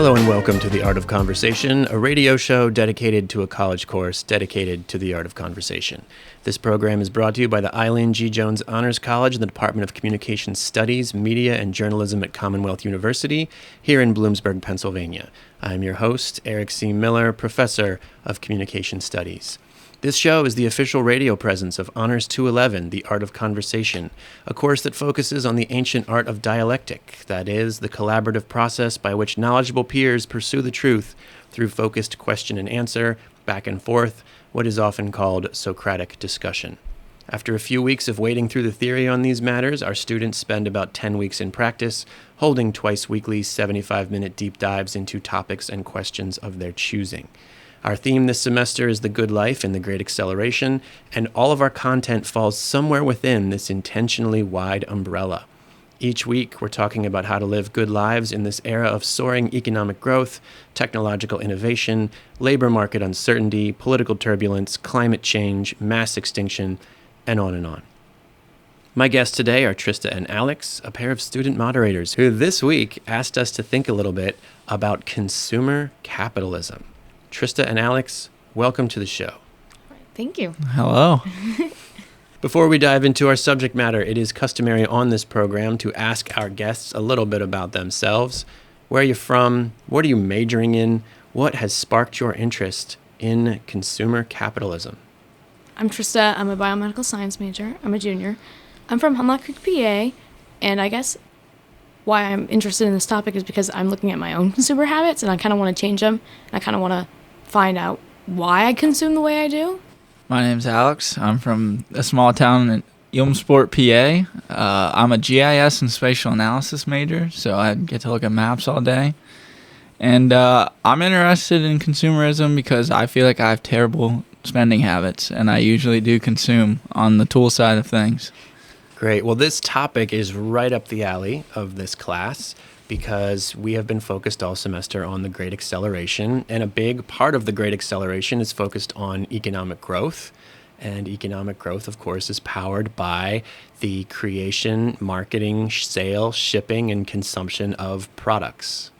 Hello and welcome to The Art of Conversation, a radio show dedicated to a college course dedicated to the art of conversation. This program is brought to you by the Eileen G. Jones Honors College and the Department of Communication Studies, Media, and Journalism at Commonwealth University here in Bloomsburg, Pennsylvania. I'm your host, Eric C. Miller, Professor of Communication Studies. This show is the official radio presence of Honors 211, The Art of Conversation, a course that focuses on the ancient art of dialectic, that is, the collaborative process by which knowledgeable peers pursue the truth through focused question and answer, back and forth, what is often called Socratic discussion. After a few weeks of wading through the theory on these matters, our students spend about 10 weeks in practice, holding twice weekly 75-minute deep dives into topics and questions of their choosing. Our theme this semester is the good life in the Great Acceleration, and all of our content falls somewhere within this intentionally wide umbrella. Each week, we're talking about how to live good lives in this era of soaring economic growth, technological innovation, labor market uncertainty, political turbulence, climate change, mass extinction, and on and on. My guests today are Trista and Alex, a pair of student moderators who this week asked us to think a little bit about consumer capitalism. Trista and Alex, welcome to the show. Thank you. Hello. Before we dive into our subject matter, it is customary on this program to ask our guests a little bit about themselves. Where are you from? What are you majoring in? What has sparked your interest in consumer capitalism? I'm Trista. I'm a biomedical science major. I'm a junior. I'm from Hemlock Creek, PA, and I guess why I'm interested in this topic is because I'm looking at my own consumer habits, and I kind of want to change them, and I kind of want to find out why I consume the way I do. My name's Alex. I'm from a small town in Wilmsport, PA. I'm a GIS and spatial analysis major, so I get to look at maps all day. And I'm interested in consumerism because I feel like I have terrible spending habits, and I usually do consume on the tool side of things. Great. Well, this topic is right up the alley of this class because we have been focused all semester on the Great Acceleration, and a big part of the Great Acceleration is focused on economic growth. And economic growth, of course, is powered by the creation, marketing, sale, shipping, and consumption of products.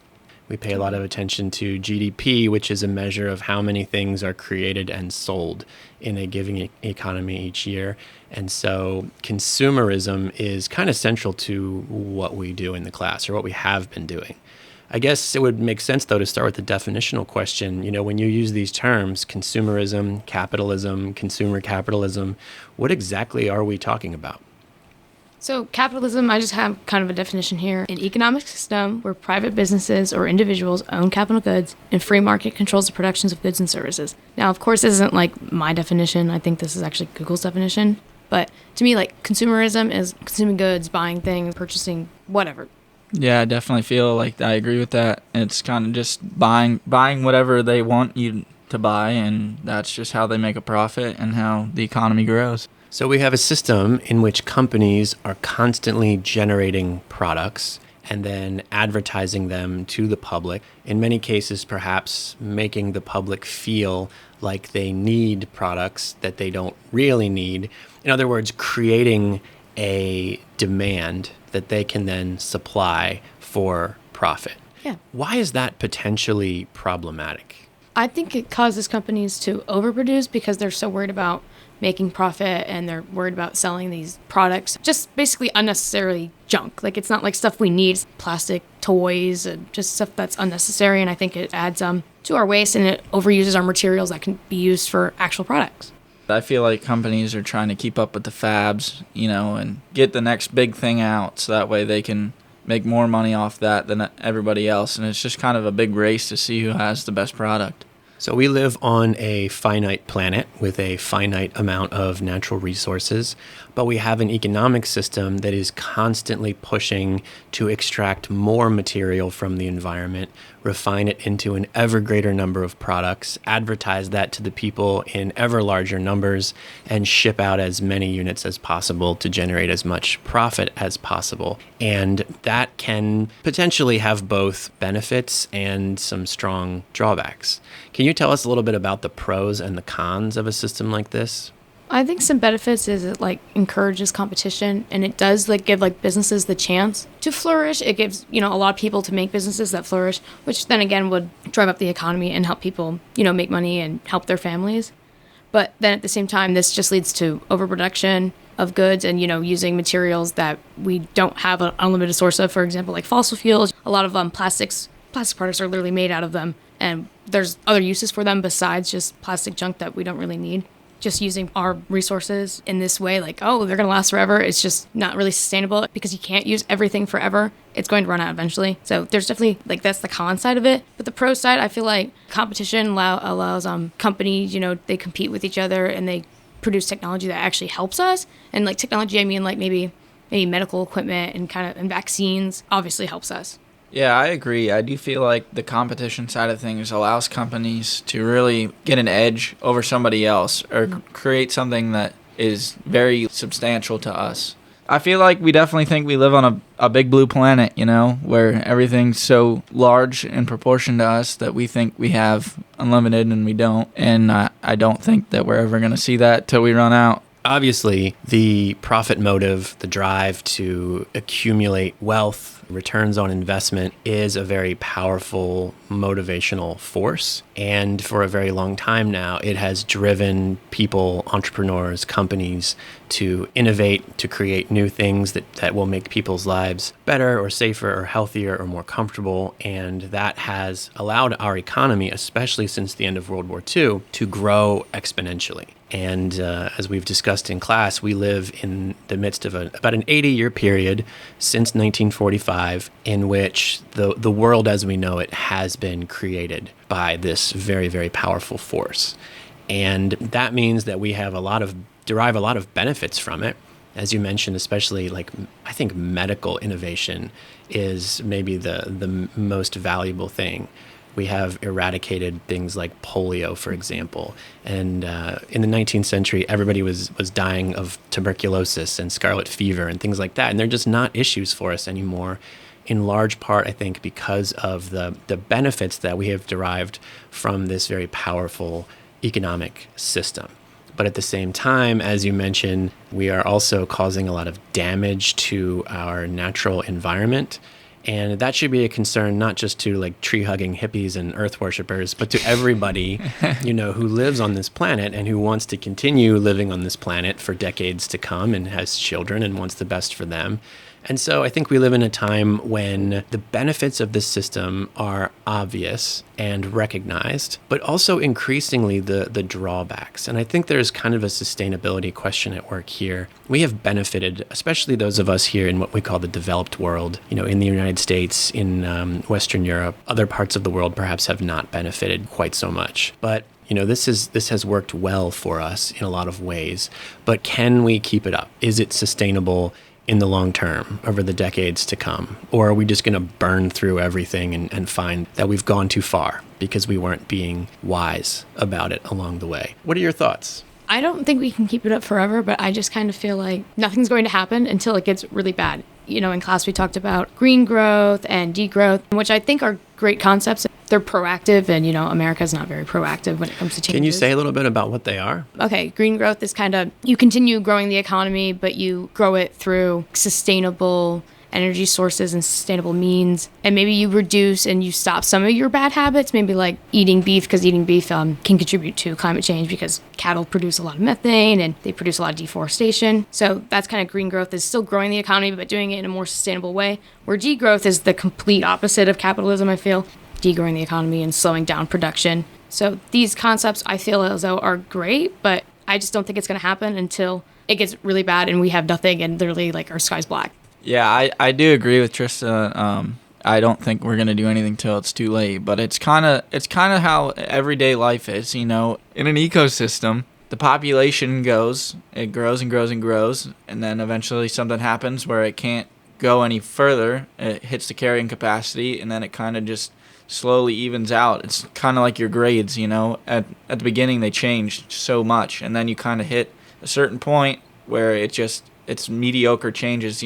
We pay a lot of attention to GDP, which is a measure of how many things are created and sold in a given economy each year. And so consumerism is kind of central to what we do in the class, or what we have been doing. I guess it would make sense, though, to start with the definitional question. You know, when you use these terms, consumerism, capitalism, consumer capitalism, what exactly are we talking about? So capitalism, I just have kind of a definition here. An economic system where private businesses or individuals own capital goods and free market controls the productions of goods and services. Now, of course, this isn't like my definition. I think this is actually Google's definition. But to me, like, consumerism is consuming goods, buying things, purchasing whatever. Yeah, I definitely feel like I agree with that. It's kind of just buying whatever they want you to buy, and that's just how they make a profit and how the economy grows. So we have a system in which companies are constantly generating products and then advertising them to the public, in many cases perhaps making the public feel like they need products that they don't really need. In other words, creating a demand that they can then supply for profit. Yeah. Why is that potentially problematic? I think it causes companies to overproduce because they're so worried about making profit, and they're worried about selling these products, just basically unnecessarily junk. Like, it's not like stuff we need, plastic, toys, and just stuff that's unnecessary. And I think it adds to our waste, and it overuses our materials that can be used for actual products. I feel like companies are trying to keep up with the fabs, and get the next big thing out so that way they can make more money off that than everybody else. And it's just kind of a big race to see who has the best product. So we live on a finite planet with a finite amount of natural resources, but we have an economic system that is constantly pushing to extract more material from the environment, refine it into an ever greater number of products, advertise that to the people in ever larger numbers, and ship out as many units as possible to generate as much profit as possible. And that can potentially have both benefits and some strong drawbacks. Can you tell us a little bit about the pros and the cons of a system like this? I think some benefits is it like encourages competition, and it does like give like businesses the chance to flourish. It gives, a lot of people to make businesses that flourish, which then again would drive up the economy and help people, make money and help their families. But then at the same time, this just leads to overproduction of goods and, using materials that we don't have an unlimited source of, for example, like fossil fuels. A lot of plastic products are literally made out of them, and there's other uses for them besides just plastic junk that we don't really need. Just using our resources in this way, like, oh, they're going to last forever, it's just not really sustainable because you can't use everything forever. It's going to run out eventually. So there's definitely, like, that's the con side of it. But the pro side, I feel like competition allows companies, they compete with each other and they produce technology that actually helps us. And, like, technology, I mean, like, maybe medical equipment and vaccines obviously helps us. Yeah, I agree. I do feel like the competition side of things allows companies to really get an edge over somebody else or create something that is very substantial to us. I feel like we definitely think we live on a big blue planet, where everything's so large in proportion to us that we think we have unlimited and we don't. And I don't think that we're ever going to see that till we run out. Obviously, the profit motive, the drive to accumulate wealth, returns on investment is a very powerful motivational force. And for a very long time now, it has driven people, entrepreneurs, companies to innovate, to create new things that will make people's lives better or safer or healthier or more comfortable. And that has allowed our economy, especially since the end of World War II, to grow exponentially. And as we've discussed in class, we live in the midst of about an 80-year period since 1945 in which the world as we know it has been created by this very, very powerful force. And that means that we have derive a lot of benefits from it. As you mentioned, especially I think medical innovation is maybe the most valuable thing. We have eradicated things like polio, for example. And in the 19th century, everybody was dying of tuberculosis and scarlet fever and things like that. And they're just not issues for us anymore, in large part, I think, because of the benefits that we have derived from this very powerful economic system. But at the same time, as you mentioned, we are also causing a lot of damage to our natural environment. And that should be a concern not just to tree-hugging hippies and earth worshippers, but to everybody, who lives on this planet and who wants to continue living on this planet for decades to come and has children and wants the best for them. And so I think we live in a time when the benefits of this system are obvious and recognized, but also increasingly the drawbacks. And I think there's kind of a sustainability question at work here. We have benefited, especially those of us here in what we call the developed world, in the United States, in Western Europe. Other parts of the world perhaps have not benefited quite so much. But this has worked well for us in a lot of ways. But can we keep it up? Is it sustainable in the long term, over the decades to come? Or are we just going to burn through everything and find that we've gone too far because we weren't being wise about it along the way? What are your thoughts? I don't think we can keep it up forever, but I just kind of feel like nothing's going to happen until it gets really bad. In class we talked about green growth and degrowth, which I think are great concepts. They're proactive, and, America's not very proactive when it comes to changes. Can you say a little bit about what they are? Okay, green growth is kind of, you continue growing the economy, but you grow it through sustainable energy sources and sustainable means. And maybe you reduce and you stop some of your bad habits, maybe like eating beef, because eating beef can contribute to climate change because cattle produce a lot of methane and they produce a lot of deforestation. So that's kind of green growth, is still growing the economy, but doing it in a more sustainable way. Where degrowth is the complete opposite of capitalism, I feel. Degrowing the economy and slowing down production. So these concepts I feel as though are great, but I just don't think it's going to happen until it gets really bad and we have nothing and literally our sky's black. Yeah, I do agree with Trista. I don't think we're gonna do anything till it's too late. But it's kind of how everyday life is. In an ecosystem, the population grows and grows and grows, and then eventually something happens where it can't go any further. It hits the carrying capacity, and then it kind of just slowly evens out. It's kind of like your grades. At the beginning they changed so much, and then you kind of hit a certain point where it's mediocre changes,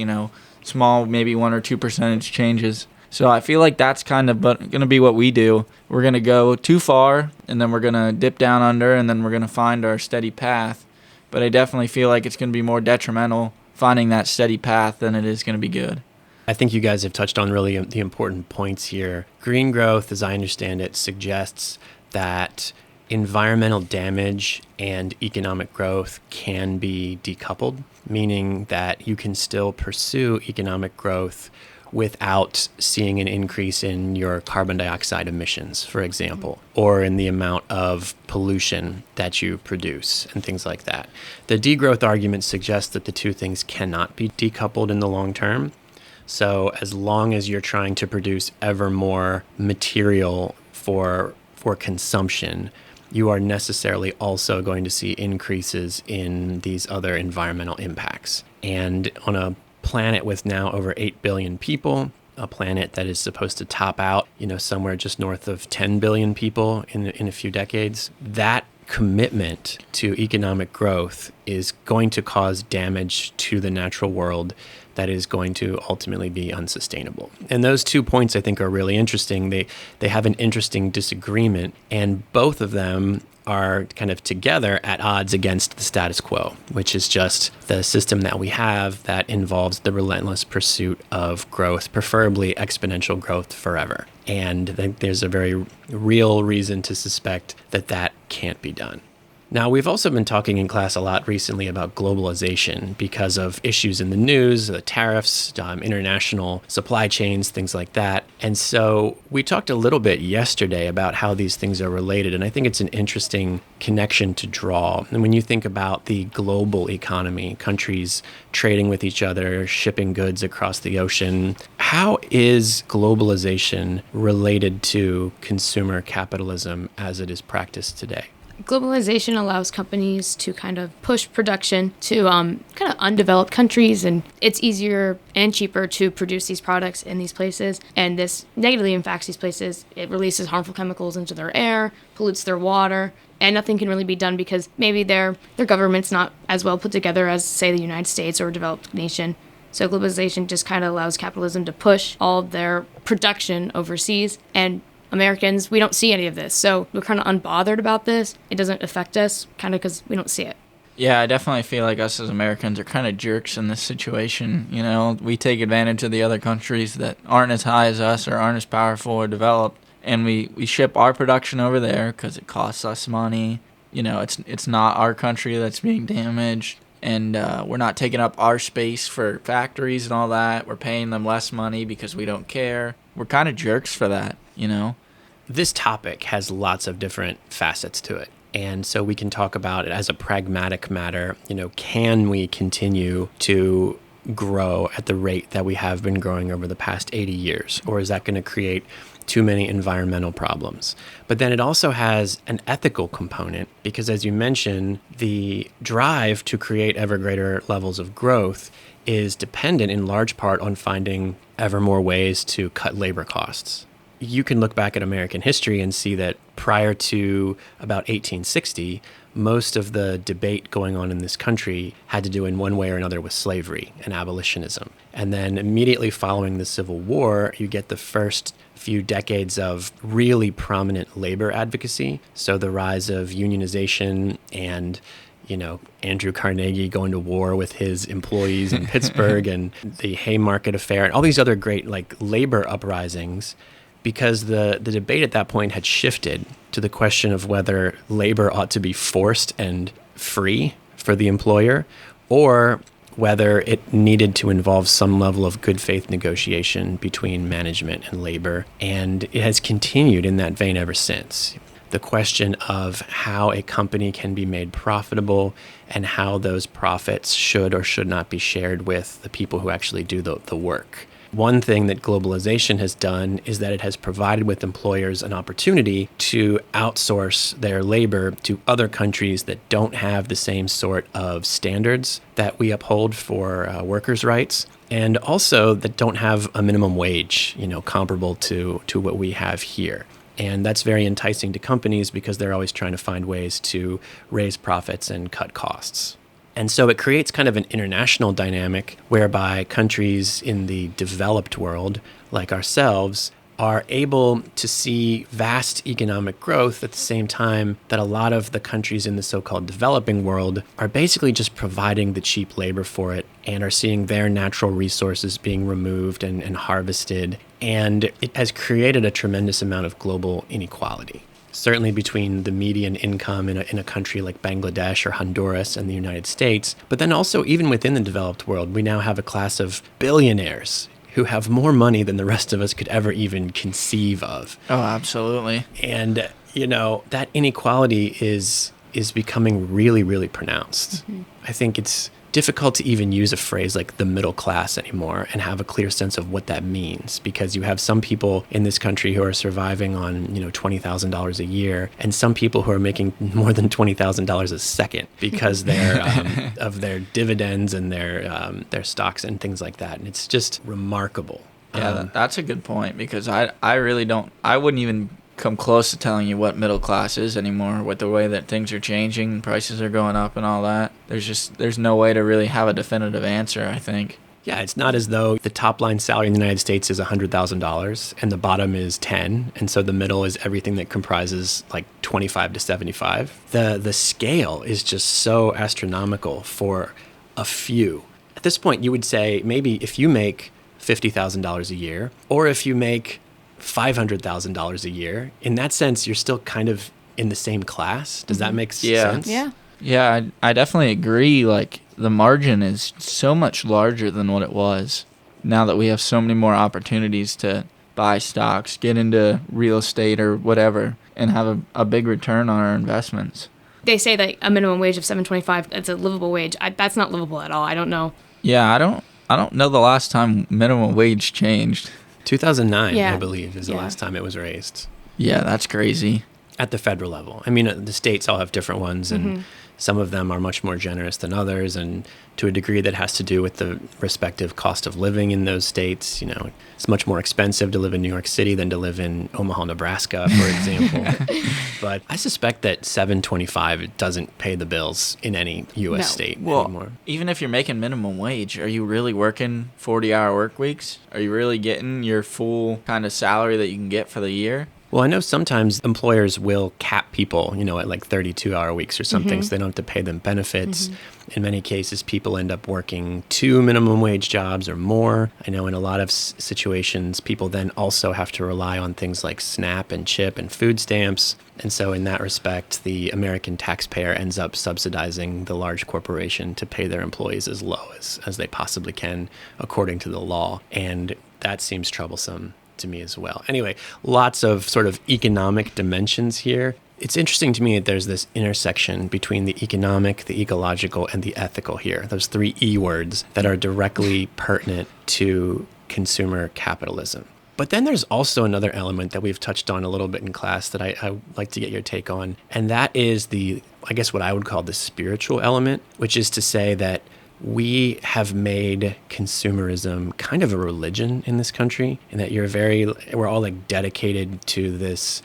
small, maybe 1 or 2% changes. So I feel like that's kind of going to be what we do. We're going to go too far, and then we're going to dip down under, and then we're going to find our steady path. but I definitely feel like it's going to be more detrimental finding that steady path than it is going to be good. I think you guys have touched on really the important points here. Green growth, as I understand it, suggests that environmental damage and economic growth can be decoupled, meaning that you can still pursue economic growth without seeing an increase in your carbon dioxide emissions, for example, or in the amount of pollution that you produce and things like that. The degrowth argument suggests that the two things cannot be decoupled in the long term. So as long as you're trying to produce ever more material for consumption, you are necessarily also going to see increases in these other environmental impacts. And on a planet with now over 8 billion people, a planet that is supposed to top out, somewhere just north of 10 billion people in a few decades, that commitment to economic growth is going to cause damage to the natural world that is going to ultimately be unsustainable. And those 2 points I think are really interesting. They have an interesting disagreement, and both of them are kind of together at odds against the status quo, which is just the system that we have that involves the relentless pursuit of growth, preferably exponential growth forever. And I think there's a very real reason to suspect that that can't be done. Now, we've also been talking in class a lot recently about globalization because of issues in the news, the tariffs, international supply chains, things like that. And so we talked a little bit yesterday about how these things are related, and I think it's an interesting connection to draw. And when you think about the global economy, countries trading with each other, shipping goods across the ocean, how is globalization related to consumer capitalism as it is practiced today? Globalization allows companies to kind of push production to kind of undeveloped countries, and it's easier and cheaper to produce these products in these places. And this negatively impacts these places. It releases harmful chemicals into their air, pollutes their water, and nothing can really be done because maybe their government's not as well put together as, say, the United States or a developed nation. So globalization just kind of allows capitalism to push all of their production overseas, and Americans, we don't see any of this. So we're kind of unbothered about this. It doesn't affect us kind of because we don't see it. Yeah, I definitely feel like us as Americans are kind of jerks in this situation. We take advantage of the other countries that aren't as high as us or aren't as powerful or developed, and we ship our production over there because it costs us money. It's not our country that's being damaged, and we're not taking up our space for factories and all that. We're paying them less money because we don't care. We're kind of jerks for that, This topic has lots of different facets to it. And so we can talk about it as a pragmatic matter. Can we continue to grow at the rate that we have been growing over the past 80 years? Or is that going to create too many environmental problems? But then it also has an ethical component because, as you mentioned, the drive to create ever greater levels of growth is dependent in large part on finding ever more ways to cut labor costs. You can look back at American history and see that prior to about 1860, most of the debate going on in this country had to do in one way or another with slavery and abolitionism. And then immediately following the Civil War, you get the first few decades of really prominent labor advocacy. So the rise of unionization and Andrew Carnegie going to war with his employees in Pittsburgh and the Haymarket Affair and all these other great labor uprisings, because the debate at that point had shifted to the question of whether labor ought to be forced and free for the employer, or whether it needed to involve some level of good faith negotiation between management and labor. And it has continued in that vein ever since. The question of how a company can be made profitable and how those profits should or should not be shared with the people who actually do the work. One thing that globalization has done is that it has provided with employers an opportunity to outsource their labor to other countries that don't have the same sort of standards that we uphold for workers' rights, and also that don't have a minimum wage, comparable to what we have here. And that's very enticing to companies because they're always trying to find ways to raise profits and cut costs. And so it creates kind of an international dynamic whereby countries in the developed world, like ourselves, are able to see vast economic growth at the same time that a lot of the countries in the so-called developing world are basically just providing the cheap labor for it and are seeing their natural resources being removed and harvested. And it has created a tremendous amount of global inequality. Certainly between the median income in a country like Bangladesh or Honduras and the United States, but then also even within the developed world, we now have a class of billionaires who have more money than the rest of us could ever even conceive of. Oh, absolutely. And, that inequality is becoming really, really pronounced. Mm-hmm. I think it's difficult to even use a phrase like the middle class anymore and have a clear sense of what that means, because you have some people in this country who are surviving on, $20,000 a year, and some people who are making more than $20,000 a second because they're of their dividends and their stocks and things like that. And it's just remarkable. Yeah, that's a good point, because I really don't, I wouldn't even come close to telling you what middle class is anymore with the way that things are changing, prices are going up and all that. There's no way to really have a definitive answer, I think. Yeah, it's not as though the top line salary in the United States is $100,000 and the bottom is 10, and so the middle is everything that comprises like 25 to 75. The scale is just so astronomical for a few. At this point, you would say maybe if you make $50,000 a year, or if you make $500,000 a year, in that sense, you're still kind of in the same class. Does that make sense? Yeah. Yeah, I definitely agree. Like, the margin is so much larger than what it was now that we have so many more opportunities to buy stocks, get into real estate or whatever, and have a big return on our investments. They say that a minimum wage of $7.25, that's a livable wage. That's not livable at all. I don't know. Yeah, I don't know the last time minimum wage changed. 2009, I believe, is the last time it was raised. Yeah, that's crazy. At the federal level. I mean, the states all have different ones, and some of them are much more generous than others, and to a degree that has to do with the respective cost of living in those states. It's much more expensive to live in New York City than to live in Omaha, Nebraska, for example. But I suspect that $7.25 doesn't pay the bills in any U.S. state anymore. Even if you're making minimum wage, are you really working 40-hour work weeks? Are you really getting your full kind of salary that you can get for the year? Well, I know sometimes employers will cap people, at like 32-hour weeks or something, so they don't have to pay them benefits. In many cases, people end up working 2 minimum wage jobs or more. I know in a lot of situations, people then also have to rely on things like SNAP and CHIP and food stamps. And so in that respect, the American taxpayer ends up subsidizing the large corporation to pay their employees as low as they possibly can, according to the law. And that seems troublesome to me as well. Anyway, lots of sort of economic dimensions here. It's interesting to me that there's this intersection between the economic, the ecological, and the ethical here. Those 3 E words that are directly pertinent to consumer capitalism. But then there's also another element that we've touched on a little bit in class that I like to get your take on, and that is what I would call the spiritual element, which is to say that we have made consumerism kind of a religion in this country, and that we're all like dedicated to this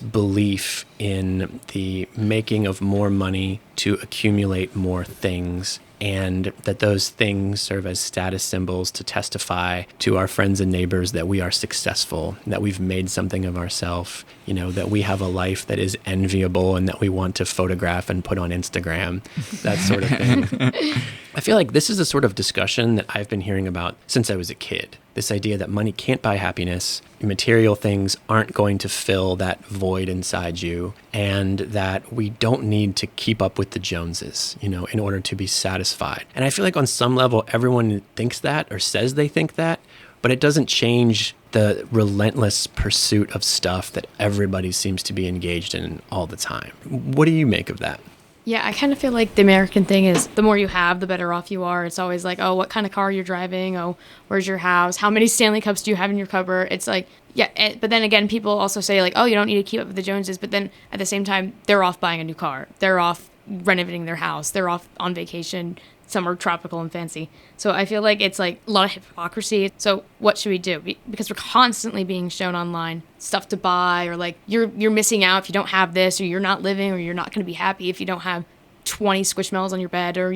belief in the making of more money to accumulate more things, and that those things serve as status symbols to testify to our friends and neighbors that we are successful, that we've made something of ourselves, that we have a life that is enviable and that we want to photograph and put on Instagram, that sort of thing. I feel like this is a sort of discussion that I've been hearing about since I was a kid. This idea that money can't buy happiness, material things aren't going to fill that void inside you, and that we don't need to keep up with the Joneses, in order to be satisfied. And I feel like on some level, everyone thinks that or says they think that, but it doesn't change the relentless pursuit of stuff that everybody seems to be engaged in all the time. What do you make of that? Yeah, I kind of feel like the American thing is the more you have, the better off you are. It's always like, oh, what kind of car you're driving? Oh, where's your house? How many Stanley Cups do you have in your cupboard? It's like, yeah, but then again, people also say like, oh, you don't need to keep up with the Joneses. But then at the same time, they're off buying a new car. They're off renovating their house. They're off on vacation, somewhere tropical and fancy. So I feel like it's like a lot of hypocrisy. So what should we do? Because we're constantly being shown online stuff to buy, or like you're missing out if you don't have this, or you're not living, or you're not going to be happy if you don't have 20 Squishmallows on your bed, or,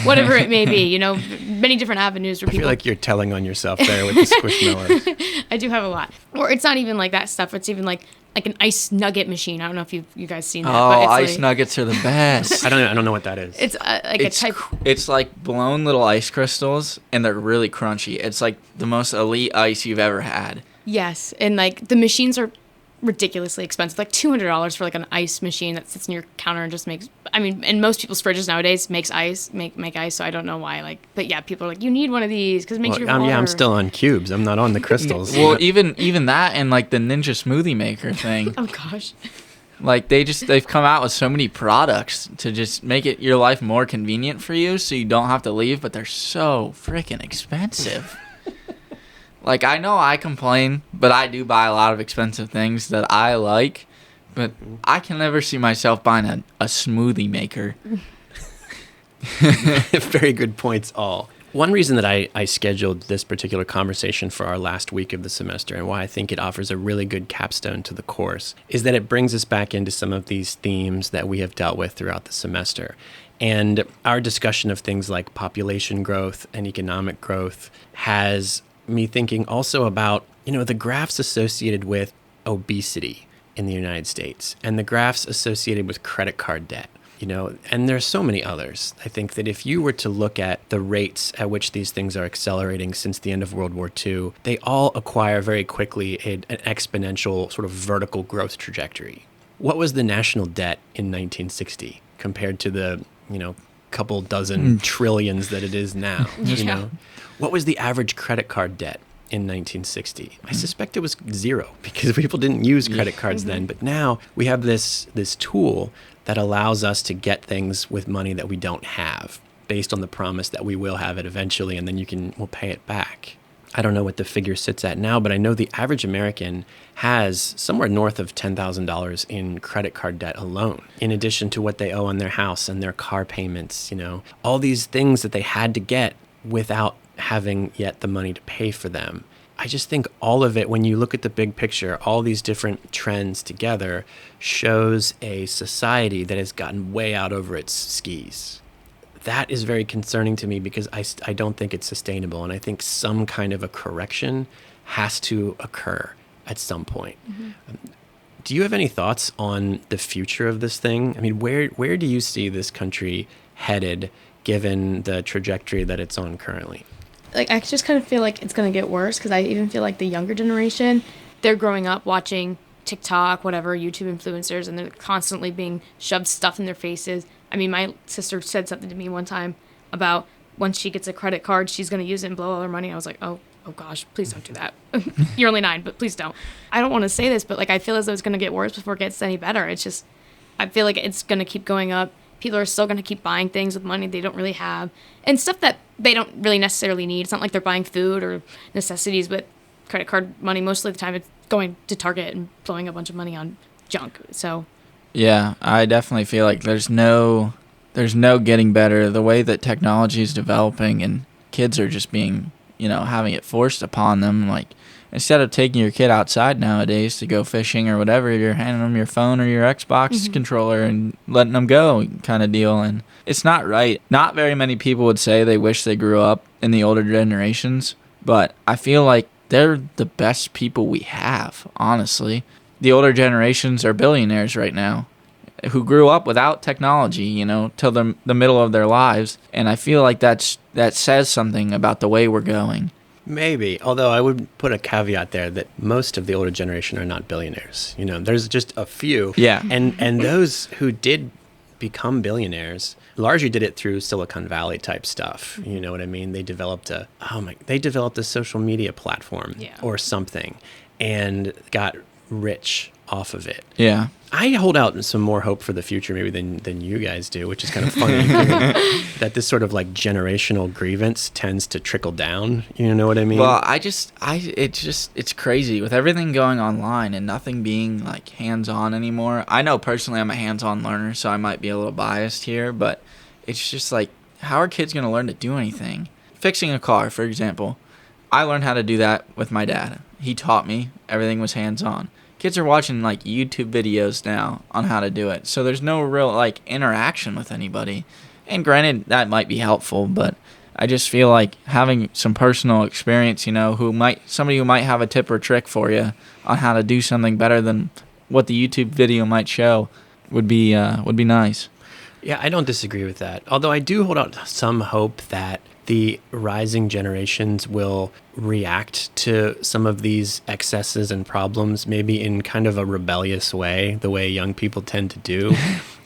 whatever it may be, many different avenues where I people... feel like you're telling on yourself there with the Squishmallows. I do have a lot. Or it's not even like that stuff. It's even like an ice nugget machine. I don't know if you guys seen that. Oh, but it's ice nuggets are the best. I don't know what that is. It's like a type... It's like blown little ice crystals, and they're really crunchy. It's like the most elite ice you've ever had. Yes, and like the machines are ridiculously expensive, like $200 for like an ice machine that sits in your counter and just makes, and most people's fridges nowadays make ice, so I don't know why, but yeah, people are like, you need one of these because it makes your water. Yeah, I'm still on cubes. I'm not on the crystals. Well, even that, and like the Ninja Smoothie Maker thing. Oh gosh. Like they've come out with so many products to just make your life more convenient for you so you don't have to leave, but they're so freaking expensive. Like, I know I complain, but I do buy a lot of expensive things that I like, but I can never see myself buying a smoothie maker. Very good points all. One reason that I scheduled this particular conversation for our last week of the semester, and why I think it offers a really good capstone to the course, is that it brings us back into some of these themes that we have dealt with throughout the semester. And our discussion of things like population growth and economic growth has me thinking also about, the graphs associated with obesity in the United States and the graphs associated with credit card debt, and there's so many others. I think that if you were to look at the rates at which these things are accelerating since the end of World War II, they all acquire very quickly an exponential sort of vertical growth trajectory. What was the national debt in 1960 compared to the, couple dozen trillions that it is now? What was the average credit card debt in 1960? I suspect it was zero because people didn't use credit cards then. But now we have this tool that allows us to get things with money that we don't have, based on the promise that we will have it eventually, and then we'll pay it back. I don't know what the figure sits at now, but I know the average American has somewhere north of $10,000 in credit card debt alone, in addition to what they owe on their house and their car payments, all these things that they had to get without having yet the money to pay for them. I just think all of it, when you look at the big picture, all these different trends together shows a society that has gotten way out over its skis. That is very concerning to me because I don't think it's sustainable, and I think some kind of a correction has to occur at some point. Do you have any thoughts on the future of this thing? I mean, where do you see this country headed given the trajectory that it's on currently? I just kind of feel like it's going to get worse because I even feel like the younger generation, they're growing up watching TikTok, whatever, YouTube influencers, and they're constantly being shoved stuff in their faces. I mean, my sister said something to me one time about once she gets a credit card, she's going to use it and blow all her money. I was like, oh gosh, please don't do that. You're only 9, but please don't. I don't want to say this, but I feel as though it's going to get worse before it gets any better. It's just, I feel like it's going to keep going up. People are still going to keep buying things with money they don't really have, and stuff that they don't really necessarily need. It's not like they're buying food or necessities, but credit card money, most of the time it's going to Target and blowing a bunch of money on junk. So yeah, I definitely feel like there's no getting better. The way that technology is developing and kids are just being, having it forced upon them. Like, instead of taking your kid outside nowadays to go fishing or whatever, you're handing them your phone or your Xbox controller and letting them go kind of deal. And it's not right. Not very many people would say they wish they grew up in the older generations, but I feel like they're the best people we have, honestly. The older generations are billionaires right now who grew up without technology, till the middle of their lives. And I feel like that says something about the way we're going. Maybe, although I would put a caveat there that most of the older generation are not billionaires. There's just a few. Yeah. And those who did become billionaires largely did it through Silicon Valley type stuff. You know what I mean? They developed a social media platform or something and got rich off of it. Yeah. I hold out some more hope for the future maybe than you guys do, which is kind of funny that this sort of generational grievance tends to trickle down. You know what I mean? Well, it's crazy with everything going online and nothing being hands-on anymore. I know personally I'm a hands-on learner, so I might be a little biased here, but it's just how are kids going to learn to do anything? Fixing a car, for example. I learned how to do that with my dad. He taught me. Everything was hands-on. kids are watching like YouTube videos now on how to do it. So there's no real like interaction with anybody. And granted, that might be helpful, but I just feel like having some personal experience, somebody who might have a tip or trick for you on how to do something better than what the YouTube video might show would be nice. Yeah, I don't disagree with that. Although I do hold out some hope that the rising generations will react to some of these excesses and problems, maybe in kind of a rebellious way, the way young people tend to do.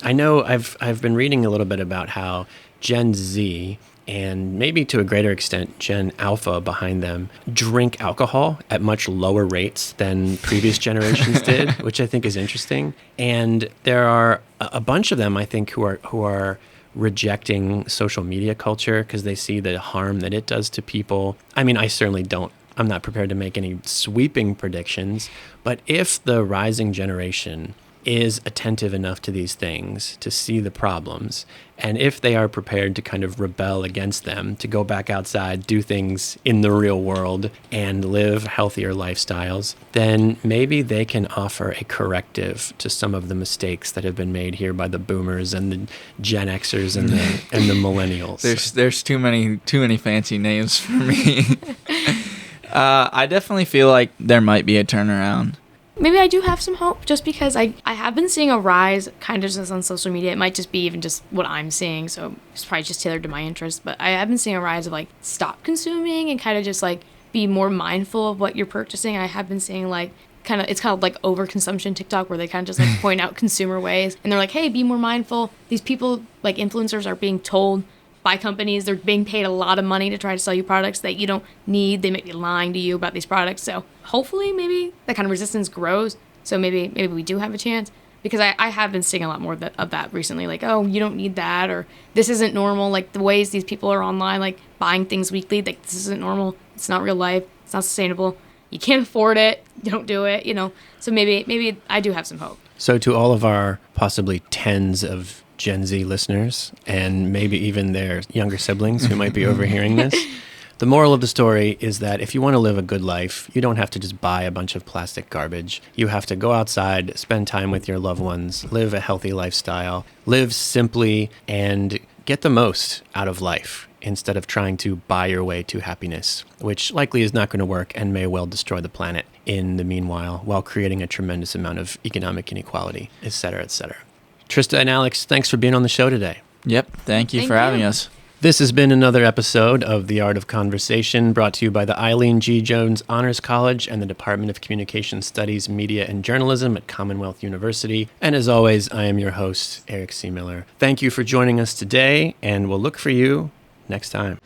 I know I've been reading a little bit about how Gen Z, and maybe to a greater extent Gen Alpha behind them, drink alcohol at much lower rates than previous generations did, which I think is interesting. And there are a bunch of them, I think, who are rejecting social media culture because they see the harm that it does to people. I mean, I certainly don't. I'm not prepared to make any sweeping predictions, but if the rising generation is attentive enough to these things to see the problems, and if they are prepared to kind of rebel against them, to go back outside, do things in the real world, and live healthier lifestyles, then maybe they can offer a corrective to some of the mistakes that have been made here by the boomers and the Gen Xers and the millennials. There's too many fancy names for me. I definitely feel like there might be a turnaround. Maybe I do have some hope just because I have been seeing a rise kind of just on social media. It might just be even just what I'm seeing, so it's probably just tailored to my interests. But I have been seeing a rise of like stop consuming and kind of just like be more mindful of what you're purchasing. I have been seeing like it's kind of like overconsumption TikTok where they kind of just like point out consumer ways and they're like, hey, be more mindful. These people like influencers are being told by companies, they're being paid a lot of money to try to sell you products that you don't need. They may be lying to you about these products. So hopefully maybe that kind of resistance grows. So maybe we do have a chance, because I have been seeing a lot more of that recently. Like, oh, you don't need that, or this isn't normal. Like the ways these people are online, like buying things weekly, like this isn't normal. It's not real life. It's not sustainable. You can't afford it. Don't do it, So maybe I do have some hope. So to all of our possibly tens of Gen Z listeners, and maybe even their younger siblings who might be overhearing this, the moral of the story is that if you want to live a good life, you don't have to just buy a bunch of plastic garbage. You have to go outside, spend time with your loved ones, live a healthy lifestyle, live simply, and get the most out of life instead of trying to buy your way to happiness, which likely is not going to work and may well destroy the planet in the meanwhile, while creating a tremendous amount of economic inequality, et cetera, et cetera. Trista and Alex, thanks for being on the show today. Yep, thank you for having us. This has been another episode of The Art of Conversation, brought to you by the Eileen G. Jones Honors College and the Department of Communication Studies, Media, and Journalism at Commonwealth University. And as always, I am your host, Eric C. Miller. Thank you for joining us today, and we'll look for you next time.